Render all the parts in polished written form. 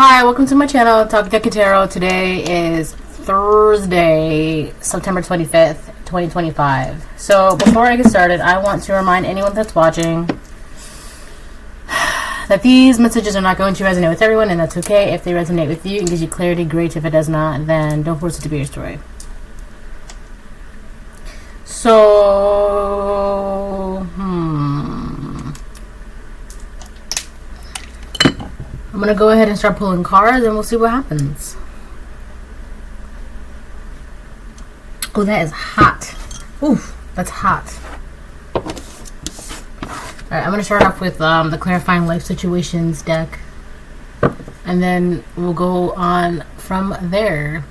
Hi, welcome to my channel, Talk Deck Tarot. Today is Thursday, September 25th, 2025. So before I get started, I want to remind anyone that's watching that these messages are not going to resonate with everyone, and that's okay. If they resonate with you and gives you clarity, great. If it does not, then don't force it to be your story. So, I'm going to go ahead and start pulling cards and we'll see what happens. Oh, that is hot. Ooh, that's hot. Alright, I'm going to start off with the Clarifying Life Situations deck. And then we'll go on from there.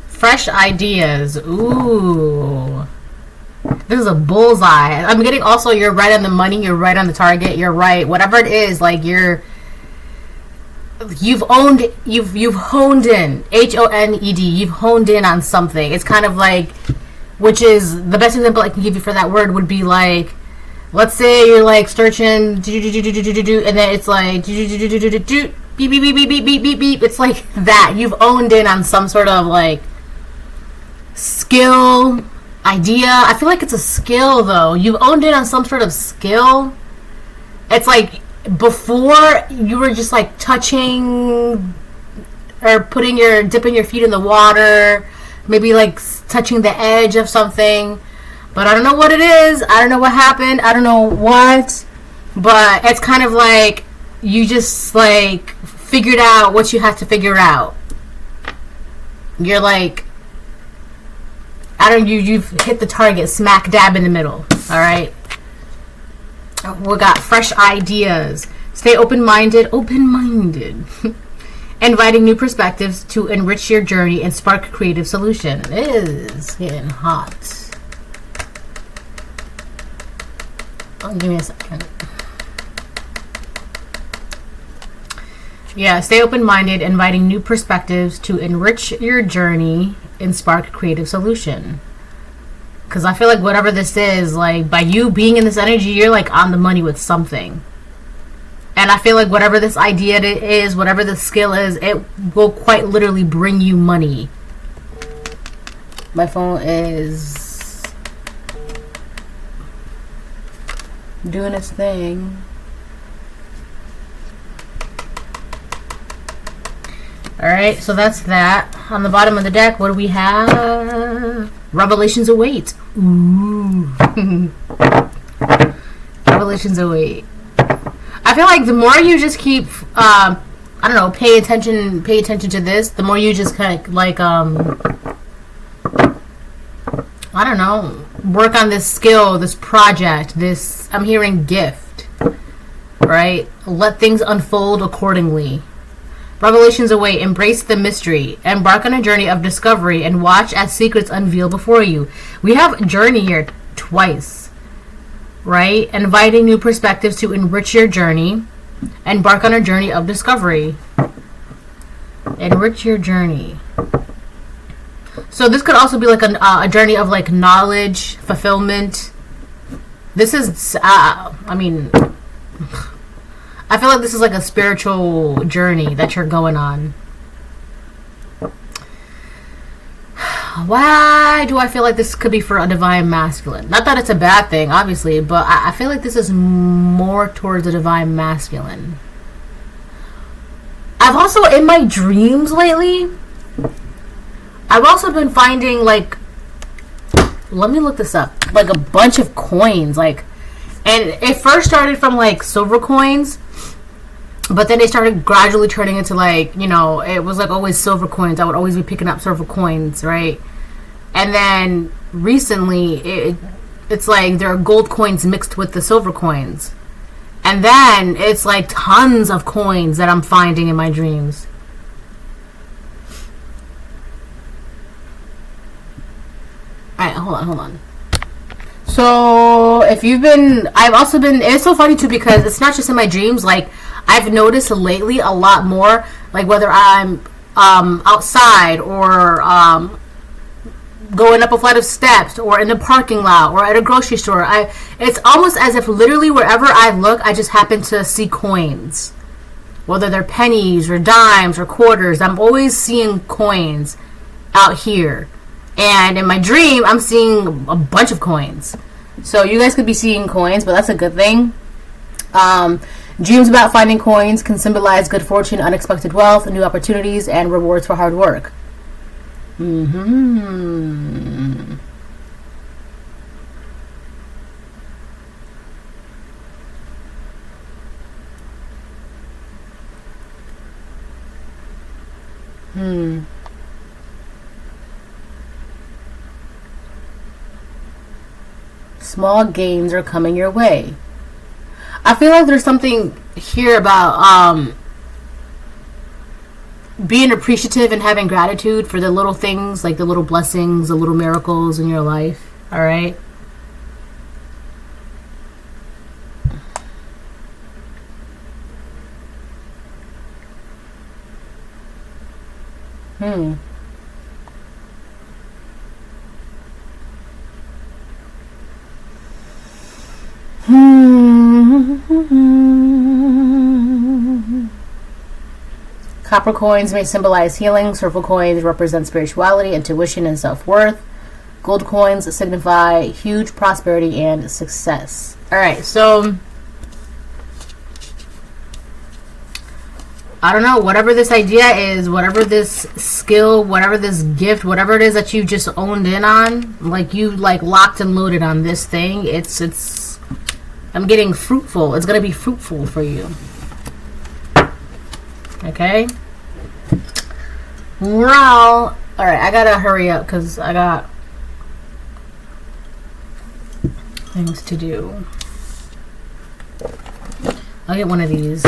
Fresh ideas. Ooh. This is a bullseye. I'm getting also you're right on the money, you're right on the target, you're right. Whatever it is, like you've honed in. HONED. You've honed in on something. It's kind of like, which is the best example I can give you for that word would be like, let's say you're like searching and then it's like beep beep beep beep beep beep beep beep. It's like that. You've honed in on some sort of like skill, idea. I feel like it's a skill though. You've owned in on some sort of skill. It's like before you were just like touching or dipping your feet in the water, maybe like touching the edge of something, but I don't know what it is. I don't know what happened. I don't know what, but it's kind of like you just like figured out what you have to figure out. You're like, you've hit the target smack dab in the middle. Alright. We got fresh ideas. Stay open-minded. Inviting new perspectives to enrich your journey and spark creative solution. It is getting hot. Oh, give me a second. Yeah, stay open-minded, inviting new perspectives to enrich your journey and spark creative solution. Because I feel like whatever this is, like by you being in this energy, you're like on the money with something. And I feel like whatever this idea is, whatever the skill is, it will quite literally bring you money. My phone is doing its thing. Alright, so that's that. On the bottom of the deck, what do we have? Revelations await. Ooh. Revelations await. I feel like the more you just keep, I don't know, pay attention to this, the more you just kind of like, I don't know, work on this skill, this project, this, I'm hearing gift, right? Let things unfold accordingly. Revelations await. Embrace the mystery. Embark on a journey of discovery and watch as secrets unveil before you. We have journey here twice, right? Inviting new perspectives to enrich your journey. Embark on a journey of discovery. Enrich your journey. So this could also be like a journey of like knowledge, fulfillment. This is, I mean, I feel like this is like a spiritual journey that you're going on. Why do I feel like this could be for a divine masculine? Not that it's a bad thing, obviously, but I feel like this is more towards a divine masculine. I've also, in my dreams lately, I've also been finding like, let me look this up, like a bunch of coins, like, and it first started from like silver coins, but then they started gradually turning into like, you know, it was like always silver coins. I would always be picking up silver coins, right? And then recently it's like there are gold coins mixed with the silver coins. And then it's like tons of coins that I'm finding in my dreams. Alright, hold on. So, if you've been... I've also been... It's so funny, too, because it's not just in my dreams. Like, I've noticed lately a lot more, like, whether I'm outside or going up a flight of steps or in the parking lot or at a grocery store. It's almost as if literally wherever I look, I just happen to see coins. Whether they're pennies or dimes or quarters, I'm always seeing coins out here. And in my dream, I'm seeing a bunch of coins. So you guys could be seeing coins, but that's a good thing. Dreams about finding coins can symbolize good fortune, unexpected wealth, new opportunities, and rewards for hard work. Small gains are coming your way. I feel like there's something here about being appreciative and having gratitude for the little things, like the little blessings, the little miracles in your life. All right. Copper coins may symbolize healing. Silver coins represent spirituality, intuition, and self-worth. Gold coins signify huge prosperity and success. Alright, so I don't know, whatever this idea is, whatever this skill, whatever this gift, whatever it is that you just owned in on, like you like locked and loaded on this thing, it's I'm getting fruitful. It's going to be fruitful for you. Okay? Well, alright, I gotta hurry up because I got things to do. I'll get one of these.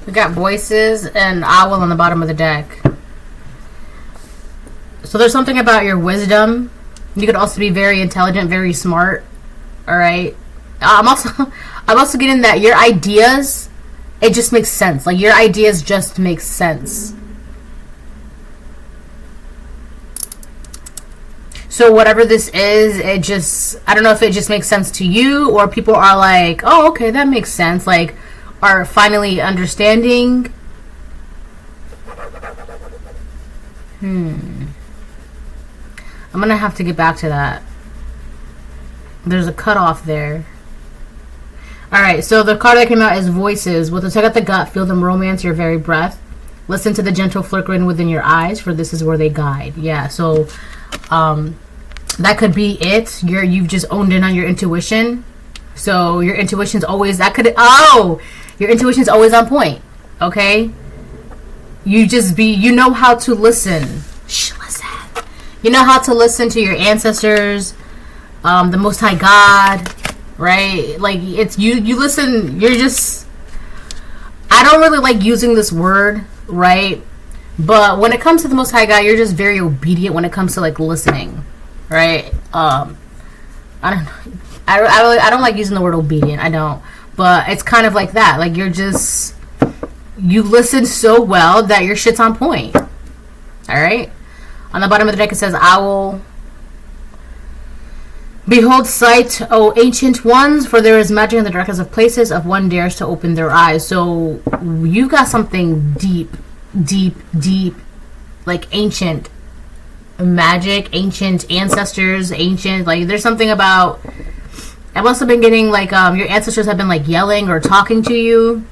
We got voices and owl on the bottom of the deck. So there's something about your wisdom. You could also be very intelligent, very smart. All right. I'm also getting that your ideas, it just makes sense. Like your ideas just make sense. So whatever this is, it just, I don't know if it just makes sense to you or people are like, oh, okay, that makes sense. Like, are finally understanding. I'm gonna have to get back to that. There's a cutoff there. Alright, so the card that came out is Voices. With a tug at the gut, feel them romance your very breath. Listen to the gentle flickering within your eyes, for this is where they guide. Yeah, so that could be it. You've just owned in on your intuition. So your intuition's always, your intuition's always on point. Okay? You know how to listen. Listen. You know how to listen to your ancestors, the Most High God, right? Like, it's, you listen, you're just, I don't really like using this word, right? But when it comes to the Most High God, you're just very obedient when it comes to, like, listening, right? I don't know. I don't like using the word obedient. I don't. But it's kind of like that. Like, you're just, you listen so well that your shit's on point. All right. On the bottom of the deck, it says owl. Behold sight, O ancient ones, for there is magic in the darkness of places if one dares to open their eyes. So you got something deep, like ancient magic, ancient ancestors, ancient, like there's something about, I must have been getting like your ancestors have been like yelling or talking to you.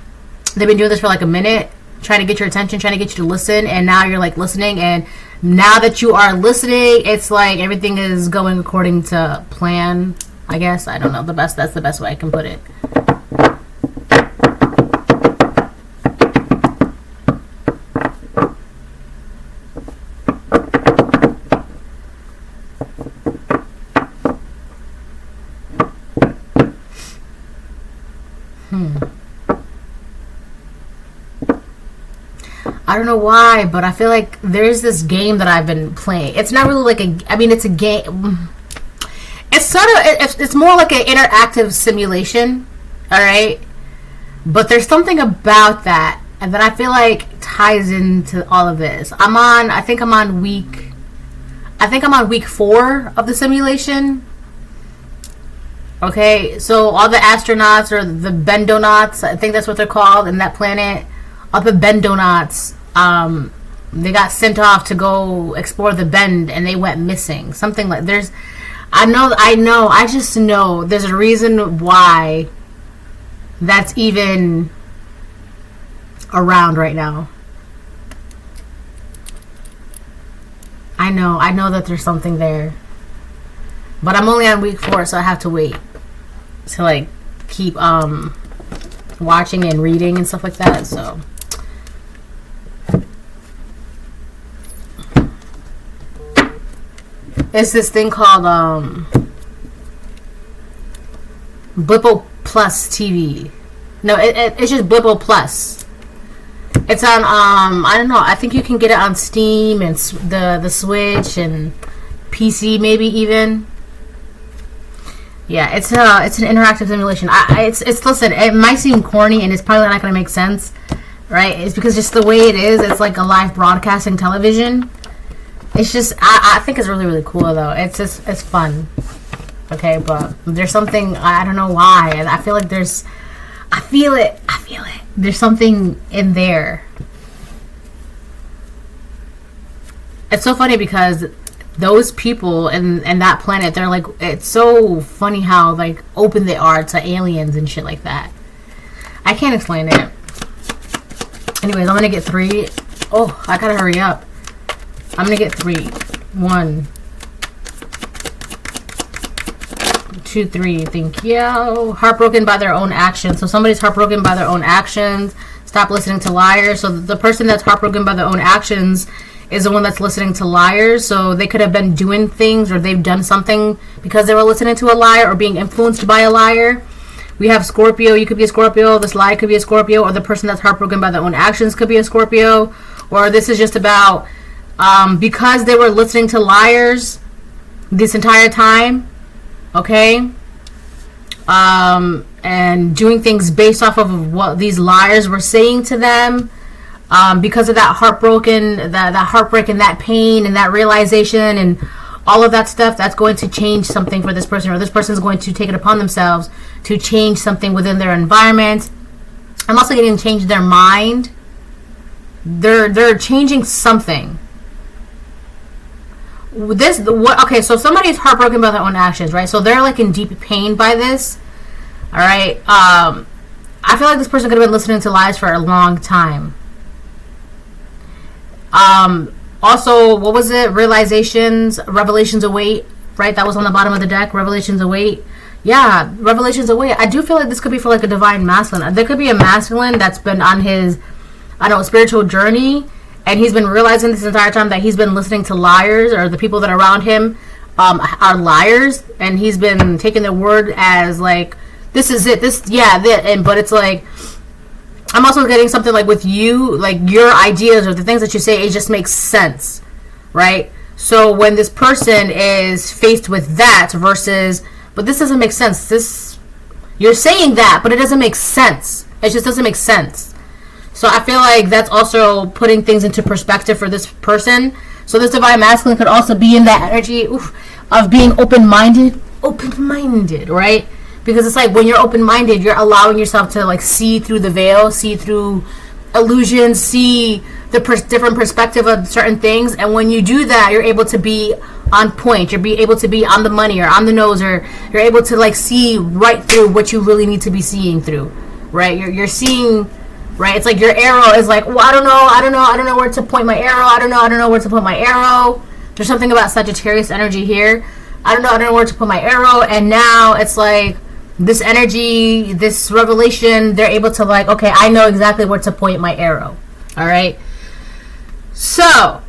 They've been doing this for like a minute, trying to get your attention, trying to get you to listen, and now you're like listening, and now that you are listening, it's like everything is going according to plan, I guess. I don't know. That's the best way I can put it. I don't know why, but I feel like there's this game that I've been playing. It's not really like it's a game. It's sort of, it's more like an interactive simulation, all right? But there's something about that, and that I feel like ties into all of this. I think I'm on week 4 of the simulation. Okay, so all the astronauts, or the bendonauts, I think that's what they're called in that planet, all the bendonauts, they got sent off to go explore the bend, and they went missing. Something like, I just know there's a reason why that's even around right now. I know that there's something there. But I'm only on week 4, so I have to wait to like keep watching and reading and stuff like that. So it's this thing called Blippo Plus TV. No, it's just Blippo Plus. It's on I don't know. I think you can get it on Steam and the Switch and PC maybe even. Yeah, it's an interactive simulation. It's listen, it might seem corny and it's probably not going to make sense, right? It's because just the way it is, it's like a live broadcasting television. It's just I think it's really, really cool though. It's fun. Okay, but there's something, I don't know why, and I feel like I feel it. There's something in there. It's so funny because those people and that planet, they're like, it's so funny how like open they are to aliens and shit like that. I can't explain it. Anyways, I'm gonna get 3. Oh, I gotta hurry up. I'm gonna get 3. 1, 2, 3. Thank you. Heartbroken by their own actions. So somebody's heartbroken by their own actions. Stop listening to liars. So the person that's heartbroken by their own actions is the one that's listening to liars. So they could have been doing things, or they've done something because they were listening to a liar or being influenced by a liar. We have Scorpio. You could be a Scorpio. This lie could be a Scorpio, or the person that's heartbroken by their own actions could be a Scorpio. Or this is just about because they were listening to liars this entire time, okay, and doing things based off of what these liars were saying to them. Because of that heartbreak and that pain and that realization and all of that stuff, that's going to change something for this person, or this person is going to take it upon themselves to change something within their environment. I'm also getting to change their mind. They're changing something. Okay, so somebody's heartbroken by their own actions, right? So they're like in deep pain by this. All right. I feel like this person could have been listening to lies for a long time. Also, what was it? Revelations await, right? That was on the bottom of the deck. Revelations await. Yeah, revelations await. I do feel like this could be for like a divine masculine. There could be a masculine that's been on his, spiritual journey, and he's been realizing this entire time that he's been listening to liars, or the people that are around him are liars, and he's been taking their word as like, this is it. But it's like, I'm also getting something like with you, like your ideas or the things that you say, it just makes sense, right? So when this person is faced with that versus, but this doesn't make sense. You're saying that, but it doesn't make sense. It just doesn't make sense. So I feel like that's also putting things into perspective for this person. So this divine masculine could also be in that energy of being open-minded, right? Because it's like when you're open-minded, you're allowing yourself to like see through the veil, see through illusions, see the different perspective of certain things. And when you do that, you're able to be on point. You're able to be on the money or on the nose, or you're able to like see right through what you really need to be seeing through, right? You're seeing, right? It's like your arrow is like, well, I don't know where to point my arrow. I don't know where to put my arrow. There's something about Sagittarius energy here. I don't know where to put my arrow. And now it's like this energy, this revelation, they're able to like, okay, I know exactly where to point my arrow. All right. So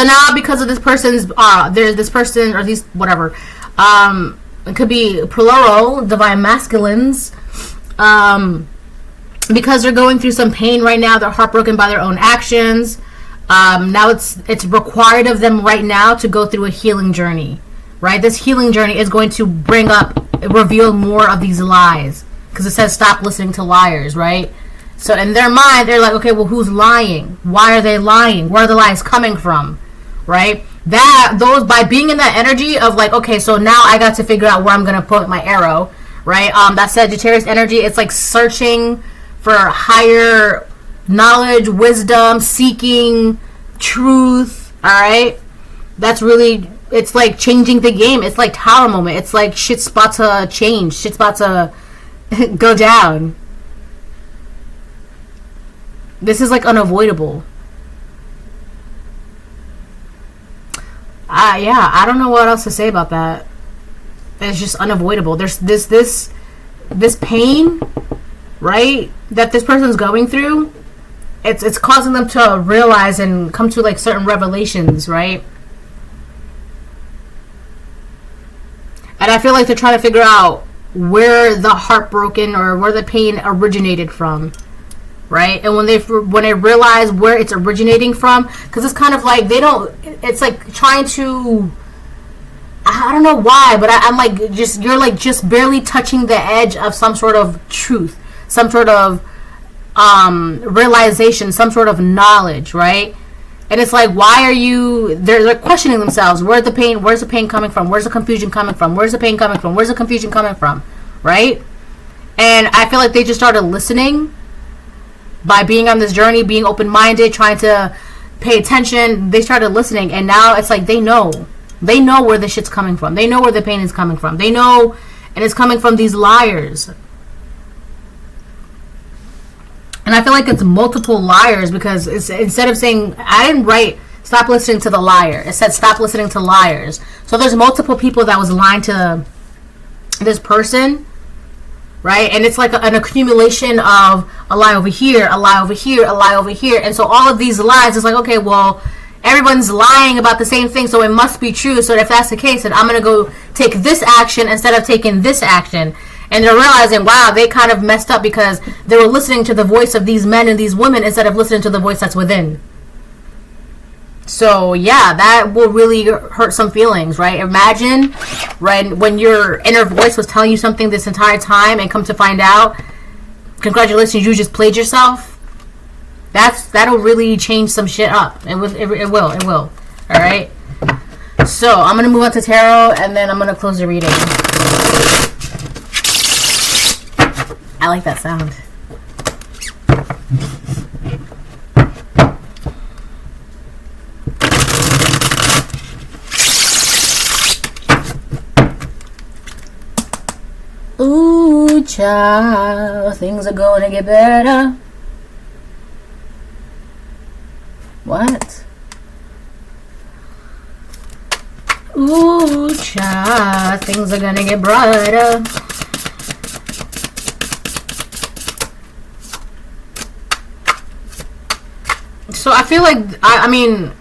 now because of this person's, there's this person or these, whatever, it could be plural, divine masculines, because they're going through some pain right now. They're heartbroken by their own actions. Now it's required of them right now to go through a healing journey, right? This healing journey is going to reveal more of these lies, because it says stop listening to liars, right? So in their mind, they're like, okay, well, who's lying? Why are they lying? Where are the lies coming from, right? By being in that energy of like, okay, so now I got to figure out where I'm going to put my arrow, right? That Sagittarius energy, it's like searching for higher knowledge, wisdom, seeking truth, all right? That's really, it's like changing the game. It's like tower moment. It's like shit's about to change. Shit's about to go down. This is like unavoidable. Yeah, I don't know what else to say about that. It's just unavoidable. There's this pain, right, that this person's going through. It's causing them to realize and come to like certain revelations, right? And I feel like they're trying to figure out where the heartbroken or where the pain originated from, right? And when they realize where it's originating from, because it's kind of like it's like trying to, I don't know why, but I'm like, you're like just barely touching the edge of some sort of truth, some sort of realization, some sort of knowledge, right? And it's like, why are you, they're questioning themselves. Where's the pain coming from? Where's the confusion coming from? Where's the pain coming from? Where's the confusion coming from? Right? And I feel like they just started listening by being on this journey, being open-minded, trying to pay attention. They started listening, and now it's like they know where the shit's coming from. They know where the pain is coming from. They know, and it's coming from these liars. And I feel like it's multiple liars, because it's, instead of saying, I didn't write stop listening to the liar, it said stop listening to liars. So there's multiple people that was lying to this person, right? And it's like an accumulation of a lie over here, a lie over here, a lie over here. And so all of these lies, it's like, okay, well, everyone's lying about the same thing, so it must be true. So if that's the case, then I'm going to go take this action instead of taking this action. And they're realizing, wow, they kind of messed up because they were listening to the voice of these men and these women instead of listening to the voice that's within. So, yeah, that will really hurt some feelings, right? Imagine, right, when your inner voice was telling you something this entire time and come to find out, congratulations, you just played yourself. That'll really change some shit up. It will. All right? So, I'm going to move on to tarot, and then I'm going to close the reading. I like that sound. Ooh, child, things are going to get better. What? Ooh, child, things are gonna get brighter. So I feel like, I mean,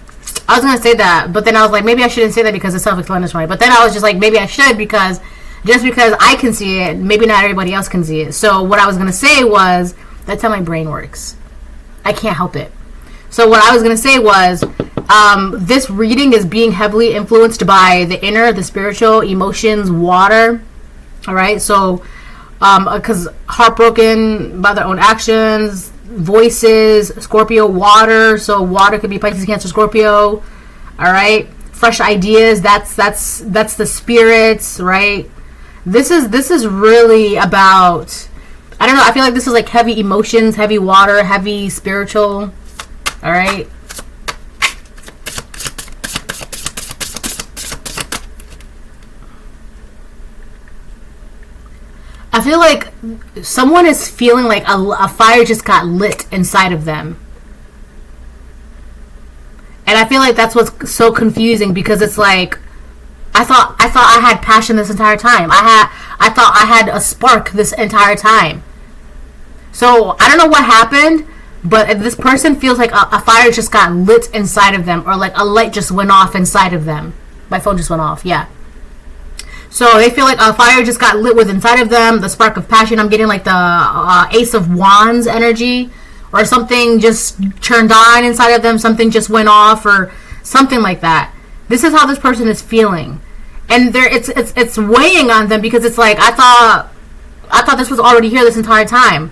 I was going to say that, but then I was like, maybe I shouldn't say that because it's self-explanatory. But then I was just like, maybe I should, because just because I can see it, maybe not everybody else can see it. So what I was going to say was, that's how my brain works. I can't help it. So what I was going to say was, this reading is being heavily influenced by the inner, the spiritual, emotions, water. All right. So because heartbroken by their own actions. Voices, Scorpio, water, so water could be Pisces, Cancer, Scorpio. All right, fresh ideas. That's the spirits, right? This is really about, I don't know, I feel like this is like heavy emotions, heavy water, heavy spiritual. All right. I feel like someone is feeling like a fire just got lit inside of them. And I feel like that's what's so confusing, because it's like, I thought I had passion this entire time. I thought I had a spark this entire time. So I don't know what happened, but this person feels like a fire just got lit inside of them, or like a light just went off inside of them. My phone just went off, yeah. So they feel like a fire just got lit with inside of them, the spark of passion. I'm getting like the Ace of Wands energy, or something just turned on inside of them, something just went off, or something like that. This is how this person is feeling, and it's weighing on them, because it's like, I thought this was already here this entire time.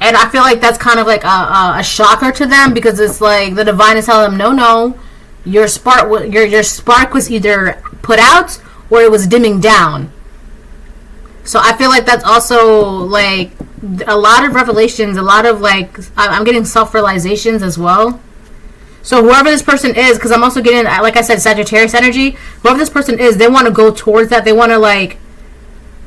And I feel like that's kind of like a shocker to them, because it's like the divine is telling them, no, your spark was either put out or it was dimming down. So I feel like that's also like a lot of revelations, a lot of like, I'm getting self-realizations as well. So whoever this person is, because I'm also getting, like I said, Sagittarius energy, whoever this person is, they want to go towards that. They want to like,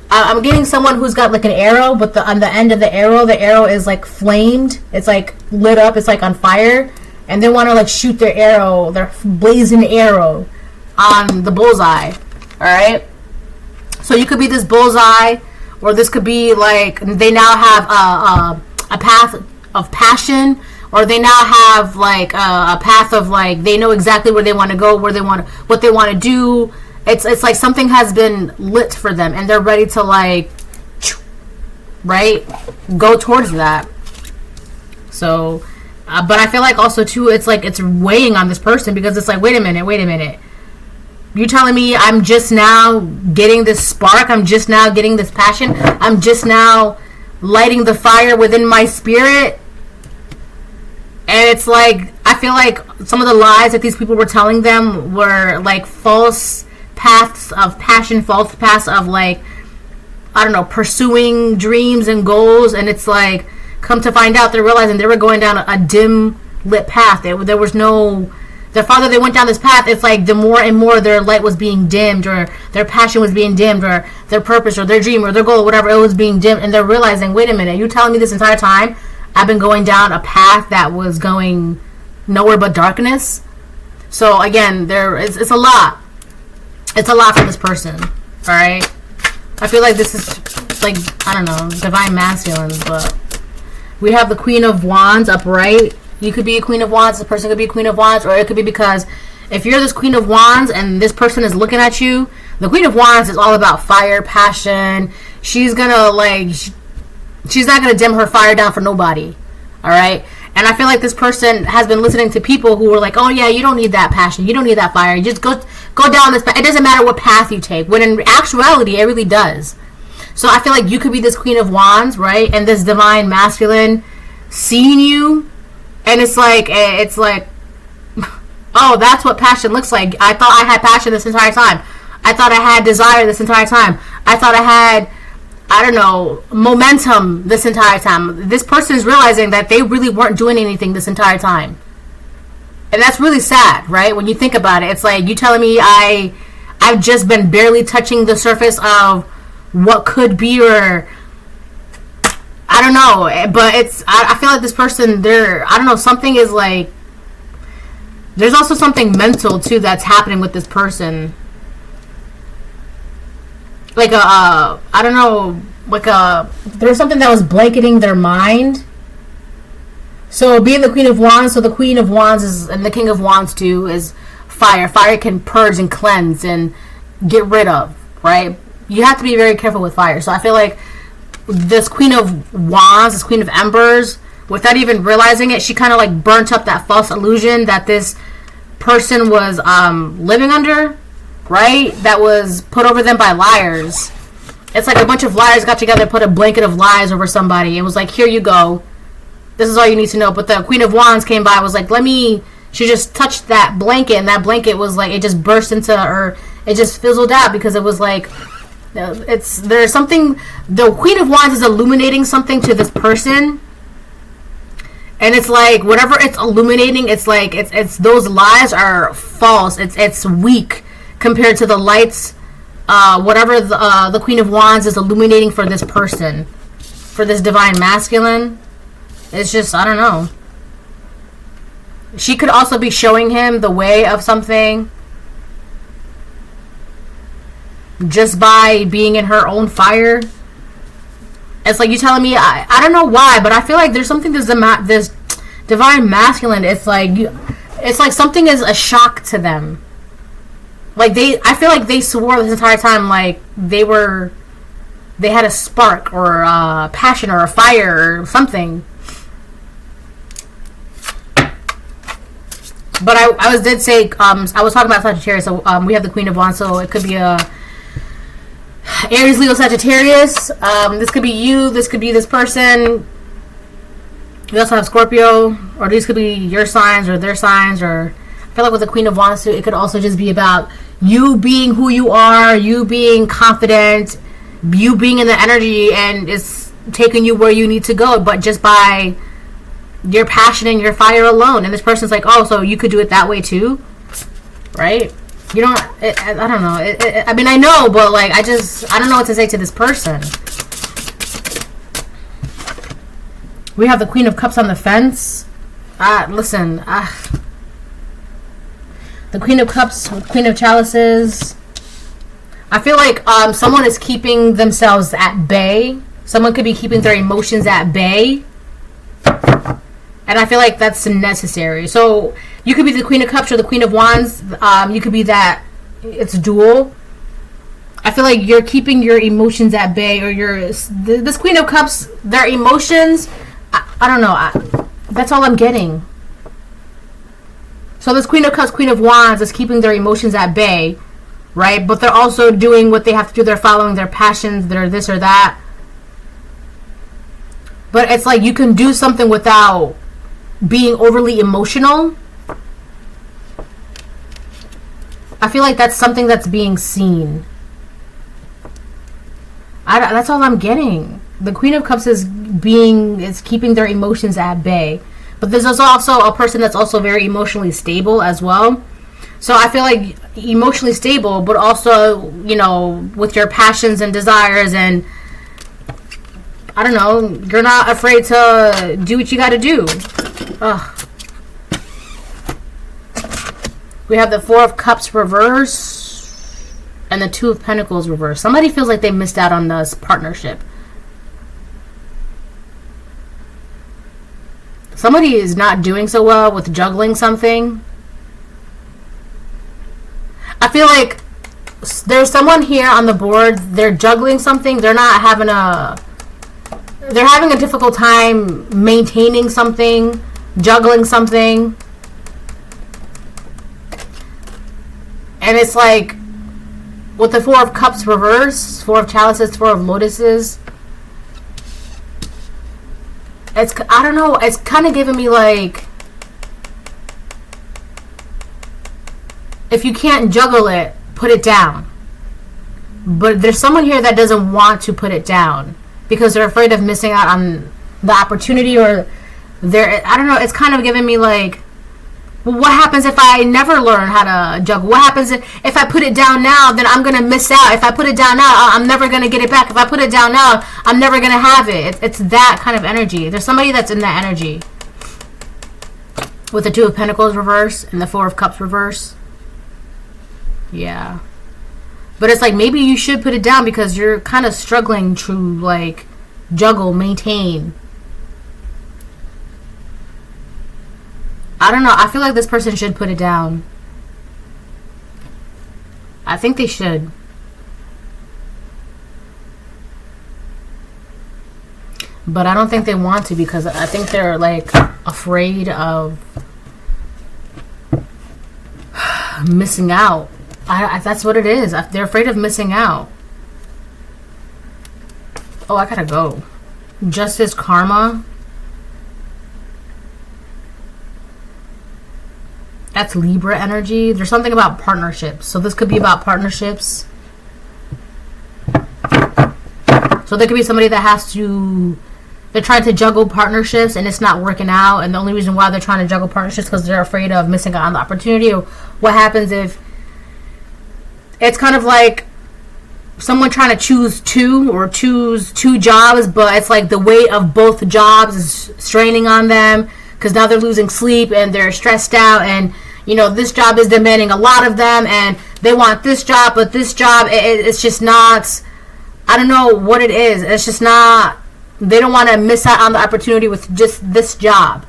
I'm getting someone who's got like an arrow, but on the end of the arrow is like flamed. It's like lit up. It's like on fire. And they want to like shoot their arrow, their blazing arrow on the bullseye. All right. So you could be this bullseye, or this could be like they now have a path of passion, or they now have like a path of like they know exactly where they want to go, what they want to do. It's like something has been lit for them, and they're ready to like, right, go towards that. So. But I feel like also too, it's like it's weighing on this person, because it's like, wait a minute. You're telling me I'm just now getting this spark, I'm just now getting this passion, I'm just now lighting the fire within my spirit. And it's like, I feel like some of the lies that these people were telling them were like false paths of passion, false paths of like, I don't know, pursuing dreams and goals. And it's like, come to find out, they're realizing they were going down a dim lit path. There was no, the farther they went down this path, it's like the more and more their light was being dimmed, or their passion was being dimmed, or their purpose or their dream or their goal, whatever, it was being dimmed. And they're realizing, wait a minute, you telling me this entire time I've been going down a path that was going nowhere but darkness? So again, it's a lot. It's a lot for this person. All right. I feel like this is like, I don't know, divine masculine, but we have the Queen of Wands upright. You could be a Queen of Wands. This person could be a Queen of Wands. Or it could be because if you're this Queen of Wands and this person is looking at you, the Queen of Wands is all about fire, passion. She's going to like, she's not going to dim her fire down for nobody. All right? And I feel like this person has been listening to people who were like, oh yeah, you don't need that passion. You don't need that fire. You just go down this path. It doesn't matter what path you take. When in actuality, it really does. So I feel like you could be this Queen of Wands, right? And this divine masculine seeing you, and it's like, oh, that's what passion looks like. I thought I had passion this entire time. I thought I had desire this entire time. I thought I had, I don't know, momentum this entire time. This person is realizing that they really weren't doing anything this entire time. And that's really sad, right? When you think about it, it's like, you telling me I've just been barely touching the surface of what could be, or I don't know, but I feel like this person, I don't know, something is like, there's also something mental too that's happening with this person, like I don't know, like there's something that was blanketing their mind. So being the Queen of Wands, so the Queen of Wands is, and the King of Wands too, is fire can purge and cleanse and get rid of, right? You have to be very careful with fire. So I feel like this Queen of Wands, this Queen of Embers, without even realizing it, she kind of like burnt up that false illusion that this person was living under, right? That was put over them by liars. It's like a bunch of liars got together and put a blanket of lies over somebody. It was like, here you go. This is all you need to know. But the Queen of Wands came by, was like, she just touched that blanket, and that blanket was like, it just burst into, or it just fizzled out, because it was like, there's something, the Queen of Wands is illuminating something to this person. And it's like, whatever it's illuminating, it's like, it's those lies are false. It's weak compared to the lights, whatever the Queen of Wands is illuminating for this person, for this divine masculine. It's just, I don't know. She could also be showing him the way of something just by being in her own fire. It's like, you telling me, I don't know why, but I feel like there's something, this divine masculine, it's like something is a shock to them. Like, I feel like they swore this entire time, like they had a spark or a passion or a fire or something. But I did say, I was talking about Sagittarius, so we have the Queen of Wands, so it could be a Aries, Leo, Sagittarius. This could be you, this could be this person. We also have Scorpio, or these could be your signs or their signs, or I feel like with the Queen of Wands too, it could also just be about you being who you are, you being confident, you being in the energy, and it's taking you where you need to go, but just by your passion and your fire alone. And this person's like, oh, so you could do it that way too, right? You don't, I don't know. I mean, I know, but like, I don't know what to say to this person. We have the Queen of Cups on the fence. Listen, the Queen of Cups, Queen of Chalices. I feel like someone is keeping themselves at bay. Someone could be keeping their emotions at bay. And I feel like that's necessary. So you could be the Queen of Cups or the Queen of Wands. You could be that. It's dual. I feel like you're keeping your emotions at bay, or this Queen of Cups, their emotions. I don't know. That's all I'm getting. So this Queen of Cups, Queen of Wands is keeping their emotions at bay, right? But they're also doing what they have to do. They're following their passions. They're this or that. But it's like you can do something without being overly emotional. I feel like that's something that's being seen. That's all I'm getting. The Queen of Cups is keeping their emotions at bay. But there's also a person that's also very emotionally stable as well. So I feel like emotionally stable, but also, with your passions and desires, and I don't know, you're not afraid to do what you got to do. Ugh. We have the Four of Cups reverse and the Two of Pentacles reverse. Somebody feels like they missed out on this partnership. Somebody is not doing so well with juggling something. I feel like there's someone here on the board, they're juggling something, they're having a difficult time maintaining something, juggling something. And it's like, with the Four of Cups reverse, Four of Chalices, Four of Lotuses, I don't know, it's kind of giving me like, if you can't juggle it, put it down. But there's someone here that doesn't want to put it down because they're afraid of missing out on the opportunity, or I don't know, it's kind of giving me like, well, what happens if I never learn how to juggle? What happens if I put it down now, then I'm going to miss out. If I put it down now, I'm never going to get it back. If I put it down now, I'm never going to have it. It's that kind of energy. There's somebody that's in that energy. With the Two of Pentacles reverse and the Four of Cups reverse. Yeah. But it's like, maybe you should put it down because you're kind of struggling to like juggle, maintain. I don't know. I feel like this person should put it down. I think they should. But I don't think they want to, because I think they're like afraid of missing out. That's what it is. They're afraid of missing out. Oh, I gotta go. Justice, karma. That's Libra energy. There's something about partnerships. So this could be about partnerships. So there could be somebody that has to... They're trying to juggle partnerships and it's not working out. And the only reason why they're trying to juggle partnerships is because they're afraid of missing out on the opportunity. Or what happens if... It's kind of like someone trying to choose two jobs, but it's like the weight of both jobs is straining on them because now they're losing sleep and they're stressed out, and you know this job is demanding a lot of them and they want this job, but this job it's just not, I don't know what it is, it's just not, they don't want to miss out on the opportunity with just this job.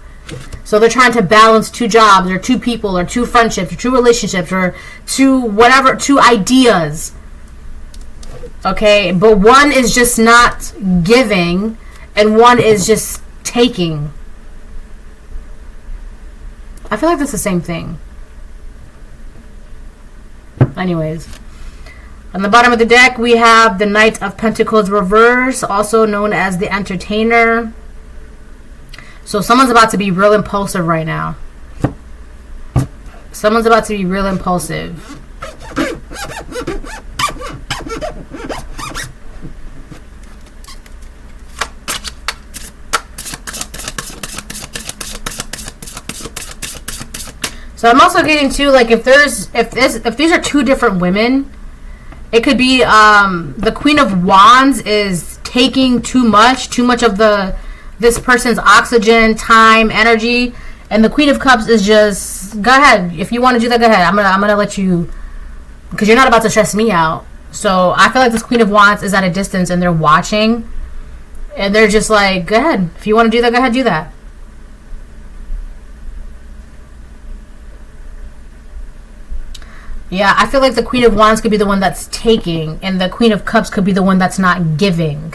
So they're trying to balance two jobs or two people or two friendships or two relationships or two ideas. Okay, but one is just not giving and one is just taking. I feel like that's the same thing. Anyways, on the bottom of the deck we have the Knight of Pentacles reverse, also known as the Entertainer. So someone's about to be real impulsive right now. Someone's about to be real impulsive. So I'm also getting to, like, if these are two different women, it could be the Queen of Wands is taking too much of this person's oxygen, time, energy, and the Queen of Cups is just, go ahead, if you want to do that, go ahead. I'm gonna let you, because you're not about to stress me out. So I feel like this Queen of Wands is at a distance and they're watching, and they're just like, go ahead, if you want to do that, go ahead, do that. Yeah, I feel like the Queen of Wands could be the one that's taking, and the Queen of Cups could be the one that's not giving.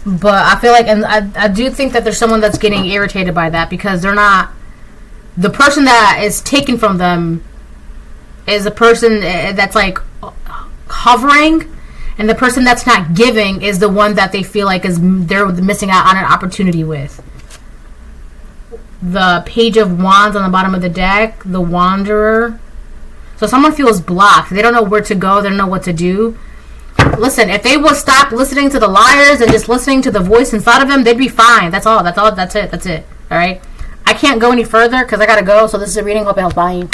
But I feel like, and I do think that there's someone that's getting irritated by that, because they're not, the person that is taken from them is a person that's like hovering, and the person that's not giving is the one that they feel like they're missing out on an opportunity with. The Page of Wands on the bottom of the deck, the Wanderer. So someone feels blocked. They don't know where to go. They don't know what to do. Listen, if they would stop listening to the liars and just listening to the voice inside of them, they'd be fine. That's all. That's it. All right? I can't go any further because I got to go. So this is a reading. Hope it helps. Bye.